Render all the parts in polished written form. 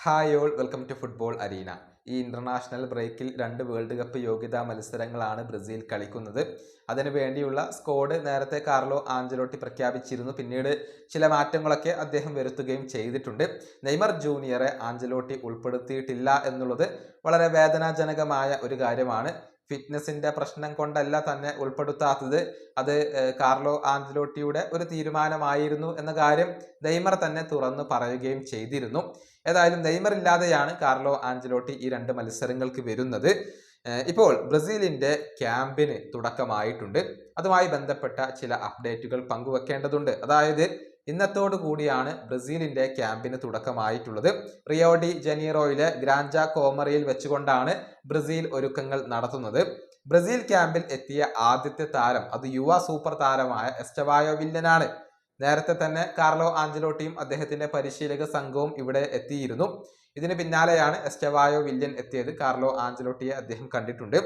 Hi all welcome to football arena. ഈ international ബ്രേക്കിൽ 2 world cup യോഗ്യതാ മത്സരങ്ങളാണ് ബ്രസീൽ കളിക്കുന്നത്. അതിനു വേണ്ടിയുള്ള സ്ക്വാഡ് നേരത്തെ കാർലോ ആഞ്ചലോട്ടി പ്രഖ്യാപിച്ചിരുന്നു. പിന്നീട് ചില മാറ്റങ്ങളൊക്കെ അദ്ദേഹം വരുത്തുകയും ചെയ്തിട്ടുണ്ട്. നെയ്മർ ജൂനിയറെ ആഞ്ചലോട്ടി ഉൾപ്പെടുത്തിയിട്ടില്ല എന്നുള്ളത് വളരെ വേദനാജനകമായ ഒരു കാര്യമാണ്. ഫിറ്റ്നസിന്റെ പ്രശ്നം കൊണ്ടല്ല തന്നെ ഉൾപ്പെടുത്താത്തത്. അത് കാർലോ ആഞ്ചലോട്ടിയുടെ ഒരു തീരുമാനമായിരുന്നു എന്ന കാര്യം നെയ്മർ തന്നെ തുറന്നു പറയുകയും ചെയ്തിരുന്നു. ഏതായാലും നെയ്മർ ഇല്ലാതെയാണ് കാർലോ ആഞ്ചലോട്ടി ഈ 2 മത്സരങ്ങൾക്ക് വരുന്നത്. ഇപ്പോൾ ബ്രസീലിന്റെ ക്യാമ്പിന് തുടക്കമായിട്ടുണ്ട്. അതുമായി ബന്ധപ്പെട്ട ചില അപ്ഡേറ്റുകൾ പങ്കുവെക്കേണ്ടതുണ്ട്. അതായത് ഇന്നത്തോടു കൂടിയാണ് ബ്രസീലിന്റെ ക്യാമ്പിന് തുടക്കമായിട്ടുള്ളത്. റിയോ ഡി ജനീറോയിലെ ഗ്രാഞ്ച കോമറിയിൽ വെച്ചുകൊണ്ടാണ് ബ്രസീൽ ഒരുക്കങ്ങൾ നടത്തുന്നത്. ബ്രസീൽ ക്യാമ്പിൽ എത്തിയ ആദ്യത്തെ താരം അത് യുവ സൂപ്പർ താരമായ എസ്റ്റവായോ വില്യനാണ്. നേരത്തെ തന്നെ കാർലോ ആഞ്ചലോട്ടിയും അദ്ദേഹത്തിന്റെ പരിശീലക സംഘവും ഇവിടെ എത്തിയിരുന്നു. ഇതിന് പിന്നാലെയാണ് എസ്റ്റവായോ വില്യൻ എത്തിയത്. കാർലോ ആഞ്ചലോട്ടിയെ അദ്ദേഹം കണ്ടിട്ടുണ്ട്.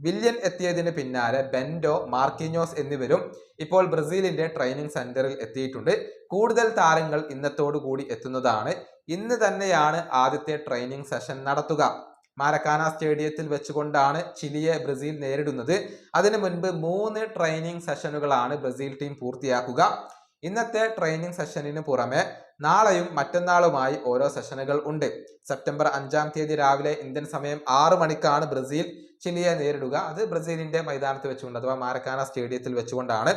വില്യൻ എത്തിയതിന് പിന്നാലെ ബെൻഡോ, മാർക്കിഞ്ഞോസ് എന്നിവരും ഇപ്പോൾ ബ്രസീലിന്റെ ട്രെയിനിങ് സെന്ററിൽ എത്തിയിട്ടുണ്ട്. കൂടുതൽ താരങ്ങൾ ഇന്നത്തോടു കൂടി എത്തുന്നതാണ്. ഇന്ന് തന്നെയാണ് ആദ്യത്തെ ട്രെയിനിങ് സെഷൻ നടത്തുക. മാരക്കാന സ്റ്റേഡിയത്തിൽ വെച്ചുകൊണ്ടാണ് ചിലിയെ ബ്രസീൽ നേരിടുന്നത്. അതിനു മുൻപ് 3 ട്രെയിനിങ് സെഷനുകളാണ് ബ്രസീൽ ടീം പൂർത്തിയാക്കുക. ഇന്നത്തെ ട്രെയിനിങ് സെഷനിന് പുറമെ നാളെയും മറ്റന്നാളുമായി ഓരോ സെഷനുകൾ ഉണ്ട്. സെപ്റ്റംബർ 5-ാം തീയതി രാവിലെ ഇന്ത്യൻ സമയം 6 മണിക്കാണ് ബ്രസീൽ ചിലിയെ നേരിടുക. അത് ബ്രസീലിന്റെ മൈതാനത്ത് വെച്ചുകൊണ്ട് അഥവാ മാരക്കാന സ്റ്റേഡിയത്തിൽ വെച്ചുകൊണ്ടാണ്.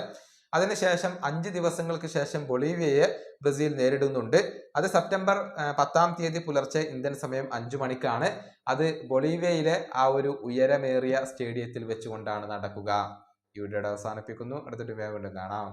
അതിനുശേഷം 5 ദിവസങ്ങൾക്ക് ശേഷം ബൊളീവിയയെ ബ്രസീൽ നേരിടുന്നുണ്ട്. അത് സെപ്റ്റംബർ 10-ാം തീയതി പുലർച്ചെ ഇന്ത്യൻ സമയം 5 മണിക്കാണ്. അത് ബൊളീവിയയിലെ ആ ഒരു ഉയരമേറിയ സ്റ്റേഡിയത്തിൽ വെച്ചുകൊണ്ടാണ് നടക്കുക. ഈ വീഡിയോ അവസാനിപ്പിക്കുന്നു. അടുത്തൊരു വീണ്ടും കാണാം.